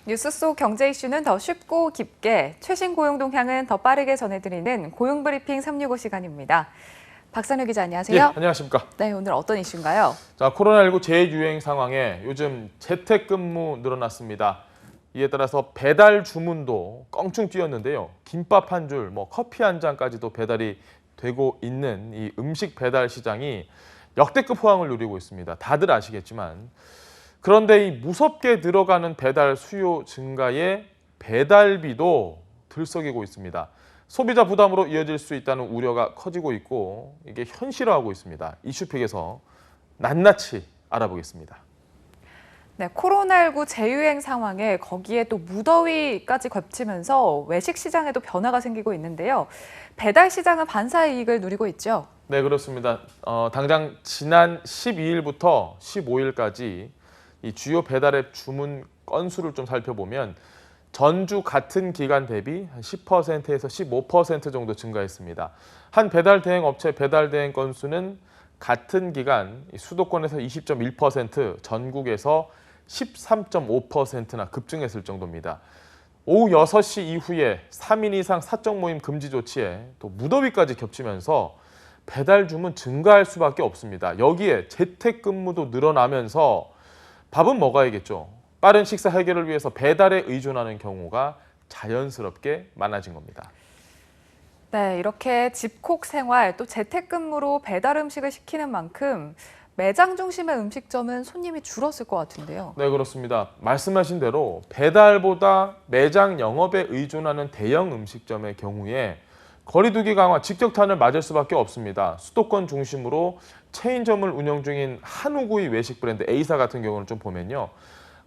뉴스 속 경제 이슈는 더 쉽고 깊게, 최신 고용 동향은 더 빠르게 전해드리는 고용브리핑 365 시간입니다. 박선우 기자 안녕하세요. 예, 안녕하십니까. 네, 오늘 어떤 이슈인가요? 자, 코로나19 재유행 상황에 요즘 재택근무 늘어났습니다. 이에 따라서 배달 주문도 껑충 뛰었는데요. 김밥 한 줄, 커피 한 잔까지도 배달이 되고 있는 이 음식 배달 시장이 역대급 호황을 누리고 있습니다. 다들 아시겠지만. 그런데 이 무섭게 늘어가는 배달 수요 증가에 배달비도 들썩이고 있습니다. 소비자 부담으로 이어질 수 있다는 우려가 커지고 있고 이게 현실화하고 있습니다. 이슈픽에서 낱낱이 알아보겠습니다. 네, 코로나19 재유행 상황에 거기에 또 무더위까지 겹치면서 외식 시장에도 변화가 생기고 있는데요. 배달 시장은 반사 이익을 누리고 있죠. 네, 그렇습니다. 당장 지난 12일부터 15일까지 이 주요 배달앱 주문 건수를 좀 살펴보면 전주 같은 기간 대비 한 10%에서 15% 정도 증가했습니다. 한 배달 대행 업체 배달 대행 건수는 같은 기간 수도권에서 20.1%, 전국에서 13.5%나 급증했을 정도입니다. 오후 6시 이후에 3인 이상 사적 모임 금지 조치에 또 무더위까지 겹치면서 배달 주문 증가할 수밖에 없습니다. 여기에 재택근무도 늘어나면서 밥은 먹어야겠죠. 빠른 식사 해결을 위해서 배달에 의존하는 경우가 자연스럽게 많아진 겁니다. 네, 이렇게 집콕 생활 또 재택근무로 배달 음식을 시키는 만큼 매장 중심의 음식점은 손님이 줄었을 것 같은데요. 네, 그렇습니다. 말씀하신 대로 배달보다 매장 영업에 의존하는 대형 음식점의 경우에 거리두기 강화 직격탄을 맞을 수밖에 없습니다. 수도권 중심으로 체인점을 운영 중인 한우구이 외식 브랜드 A사 같은 경우는 좀 보면요.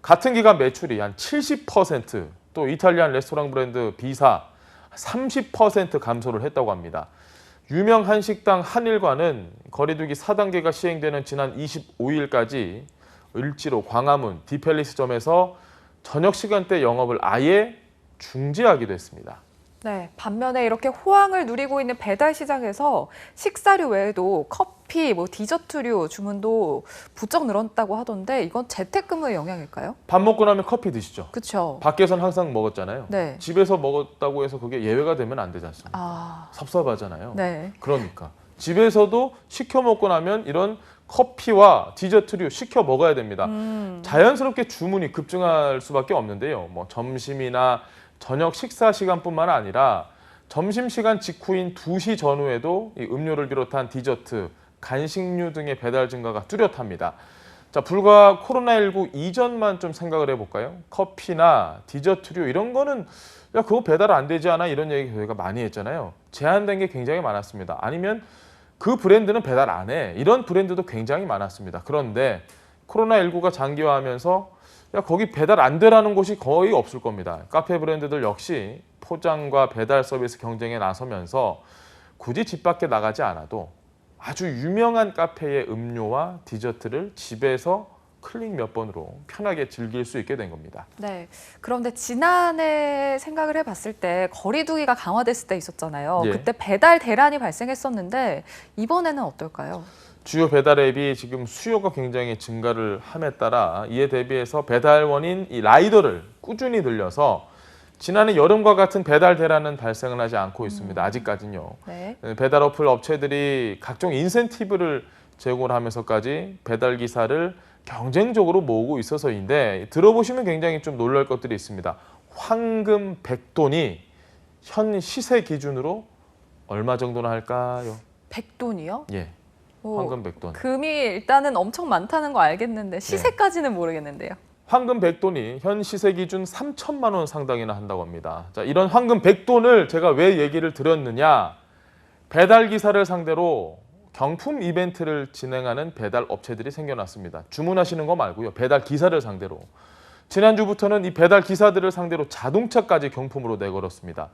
같은 기간 매출이 한 70%, 또 이탈리안 레스토랑 브랜드 B사 30% 감소를 했다고 합니다. 유명 한식당 한일과는 거리두기 4단계가 시행되는 지난 25일까지 을지로, 광화문, 디펠리스점에서 저녁 시간대 영업을 아예 중지하기도 했습니다. 네, 반면에 이렇게 호황을 누리고 있는 배달 시장에서 식사류 외에도 커피, 디저트류 주문도 부쩍 늘었다고 하던데 이건 재택근무의 영향일까요? 밥 먹고 나면 커피 드시죠? 그렇죠. 밖에선 항상 먹었잖아요. 네. 집에서 먹었다고 해서 그게 예외가 되면 안 되지 않습니까? 섭섭하잖아요. 네. 그러니까 집에서도 시켜 먹고 나면 이런 커피와 디저트류 시켜 먹어야 됩니다. 자연스럽게 주문이 급증할 수밖에 없는데요. 점심이나 저녁 식사 시간뿐만 아니라 점심시간 직후인 2시 전후에도 이 음료를 비롯한 디저트, 간식류 등의 배달 증가가 뚜렷합니다. 자, 불과 코로나19 이전만 좀 생각을 해볼까요? 커피나 디저트류 이런 거는 야 그거 배달 안 되지 않아? 이런 얘기 저희가 많이 했잖아요. 제한된 게 굉장히 많았습니다. 아니면 그 브랜드는 배달 안 해. 이런 브랜드도 굉장히 많았습니다. 그런데 코로나19가 장기화하면서 야 거기 배달 안 되라는 곳이 거의 없을 겁니다. 카페 브랜드들 역시 포장과 배달 서비스 경쟁에 나서면서 굳이 집 밖에 나가지 않아도 아주 유명한 카페의 음료와 디저트를 집에서 클릭 몇 번으로 편하게 즐길 수 있게 된 겁니다. 네. 그런데 지난해 생각을 해봤을 때 거리두기가 강화됐을 때 있었잖아요. 예. 그때 배달 대란이 발생했었는데 이번에는 어떨까요? 주요 배달 앱이 지금 수요가 굉장히 증가를 함에 따라 이에 대비해서 배달원인 이 라이더를 꾸준히 늘려서 지난해 여름과 같은 배달 대란은 발생을 하지 않고 있습니다. 아직까지는요. 네. 배달 어플 업체들이 각종 인센티브를 제공을 하면서까지 배달 기사를 경쟁적으로 모으고 있어서인데 들어보시면 굉장히 좀 놀랄 것들이 있습니다. 황금 100돈이 현 시세 기준으로 얼마 정도나 할까요? 100돈이요? 예. 황금 100돈. 금이 일단은 엄청 많다는 거 알겠는데 시세까지는 모르겠는데요. 황금 100돈이 현 시세 기준 3천만 원 상당이나 한다고 합니다. 자, 이런 황금 100돈을 제가 왜 얘기를 드렸느냐? 배달 기사를 상대로 경품 이벤트를 진행하는 배달 업체들이 생겨났습니다. 주문하시는 거 말고요. 배달 기사를 상대로. 지난주부터는 이 배달 기사들을 상대로 자동차까지 경품으로 내걸었습니다.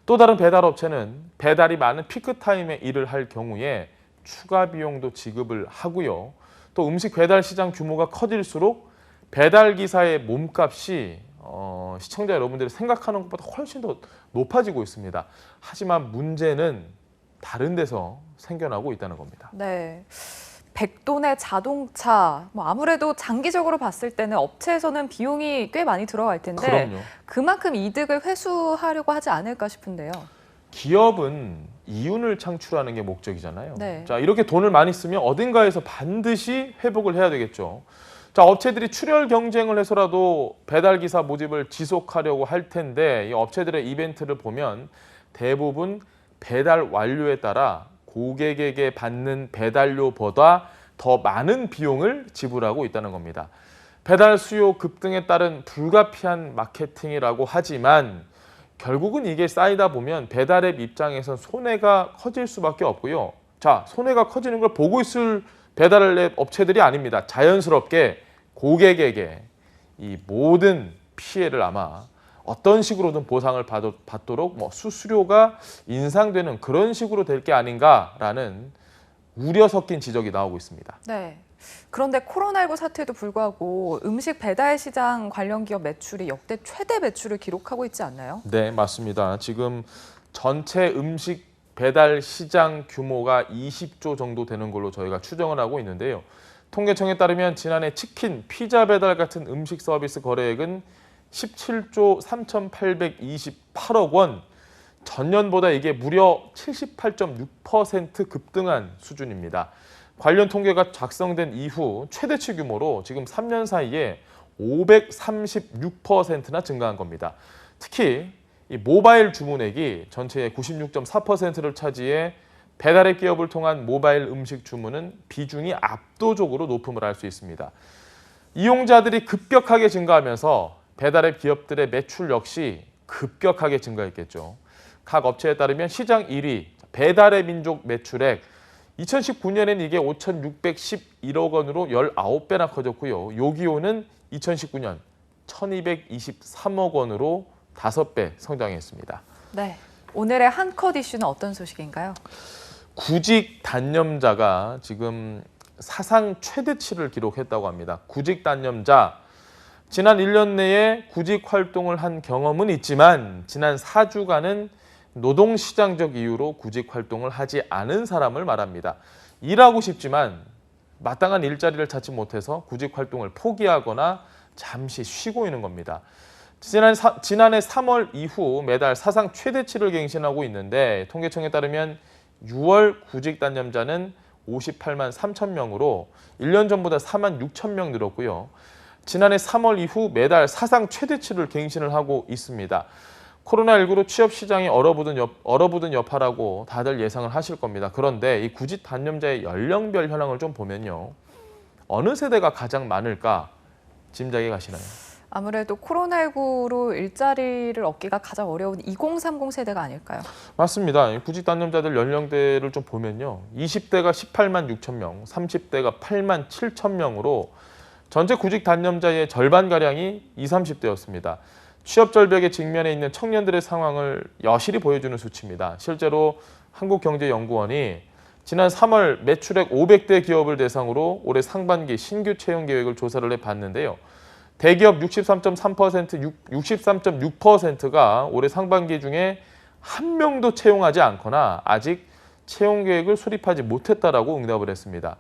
또 다른 배달 업체는 배달이 많은 피크타임에 일을 할 경우에 추가 비용도 지급을 하고요. 또 음식 배달 시장 규모가 커질수록 배달 기사의 몸값이 시청자 여러분들이 생각하는 것보다 훨씬 더 높아지고 있습니다. 하지만 문제는 다른 데서 생겨나고 있다는 겁니다. 네. 백돈의 자동차, 뭐 아무래도 장기적으로 봤을 때는 업체에서는 비용이 꽤 많이 들어갈 텐데 그럼요. 그만큼 이득을 회수하려고 하지 않을까 싶은데요. 기업은 이윤을 창출하는 게 목적이잖아요. 네. 자, 이렇게 돈을 많이 쓰면 어딘가에서 반드시 회복을 해야 되겠죠. 자, 업체들이 출혈 경쟁을 해서라도 배달 기사 모집을 지속하려고 할 텐데 이 업체들의 이벤트를 보면 대부분 배달 완료에 따라 고객에게 받는 배달료보다 더 많은 비용을 지불하고 있다는 겁니다. 배달 수요 급등에 따른 불가피한 마케팅이라고 하지만 결국은 이게 쌓이다 보면 배달앱 입장에선 손해가 커질 수밖에 없고요. 자, 손해가 커지는 걸 보고 있을 배달앱 업체들이 아닙니다. 자연스럽게 고객에게 이 모든 피해를 아마 어떤 식으로든 보상을 받도록 수수료가 인상되는 그런 식으로 될 게 아닌가라는 우려 섞인 지적이 나오고 있습니다. 네. 그런데 코로나19 사태에도 불구하고 음식 배달 시장 관련 기업 매출이 역대 최대 매출을 기록하고 있지 않나요? 네, 맞습니다. 지금 전체 음식 배달 시장 규모가 20조 정도 되는 걸로 저희가 추정을 하고 있는데요. 통계청에 따르면 지난해 치킨, 피자 배달 같은 음식 서비스 거래액은 17조 3,828억 원, 전년보다 이게 무려 78.6% 급등한 수준입니다. 관련 통계가 작성된 이후 최대치 규모로 지금 3년 사이에 536%나 증가한 겁니다. 특히 이 모바일 주문액이 전체의 96.4%를 차지해 배달앱 기업을 통한 모바일 음식 주문은 비중이 압도적으로 높음을 알 수 있습니다. 이용자들이 급격하게 증가하면서 배달앱 기업들의 매출 역시 급격하게 증가했겠죠. 각 업체에 따르면 시장 1위 배달의 민족 매출액 2019년엔 이게 5,611억 원으로 19배나 커졌고요. 요기요는 2019년 1,223억 원으로 5배 성장했습니다. 네. 오늘의 한컷 이슈는 어떤 소식인가요? 구직 단념자가 지금 사상 최대치를 기록했다고 합니다. 구직 단념자, 지난 1년 내에 구직 활동을 한 경험은 있지만 지난 4주간은 노동시장적 이유로 구직 활동을 하지 않은 사람을 말합니다. 일하고 싶지만 마땅한 일자리를 찾지 못해서 구직 활동을 포기하거나 잠시 쉬고 있는 겁니다. 지난해 3월 이후 매달 사상 최대치를 갱신하고 있는데 통계청에 따르면 6월 구직 단념자는 58만 3천 명으로 1년 전보다 4만 6천 명 늘었고요. 지난해 3월 이후 매달 사상 최대치를 갱신을 하고 있습니다. 코로나19로 취업 시장이 얼어붙은 여파라고 다들 예상을 하실 겁니다. 그런데 이 구직 단념자의 연령별 현황을 좀 보면요. 어느 세대가 가장 많을까 짐작이 가시나요? 아무래도 코로나19로 일자리를 얻기가 가장 어려운 2030 세대가 아닐까요? 맞습니다. 구직 단념자들 연령대를 좀 보면요. 20대가 18만 6천 명, 30대가 8만 7천 명으로 전체 구직 단념자의 절반가량이 20, 30대였습니다. 취업 절벽에 직면해 있는 청년들의 상황을 여실히 보여주는 수치입니다. 실제로 한국경제연구원이 지난 3월 매출액 500대 기업을 대상으로 올해 상반기 신규 채용 계획을 조사를 해봤는데요. 대기업 63.3%, 63.6%가 올해 상반기 중에 한 명도 채용하지 않거나 아직 채용 계획을 수립하지 못했다라고 응답을 했습니다.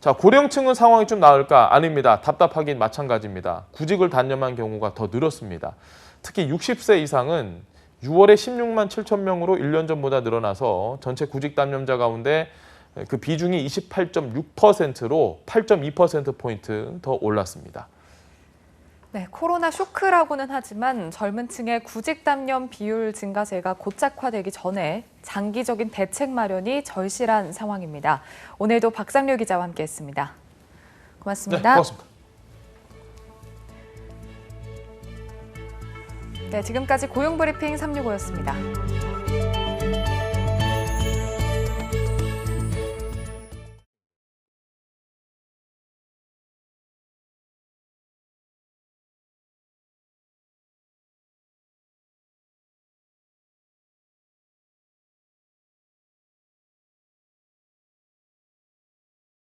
자, 고령층은 상황이 좀 나을까? 아닙니다. 답답하긴 마찬가지입니다. 구직을 단념한 경우가 더 늘었습니다. 특히 60세 이상은 6월에 16만 7천 명으로 1년 전보다 늘어나서 전체 구직 단념자 가운데 그 비중이 28.6%로 8.2%포인트 더 올랐습니다. 네, 코로나 쇼크라고는 하지만 젊은 층의 구직 단념 비율 증가세가 고착화되기 전에 장기적인 대책 마련이 절실한 상황입니다. 오늘도 박상료 기자와 함께했습니다. 고맙습니다. 네, 고맙습니다. 네, 지금까지 고용브리핑 365였습니다.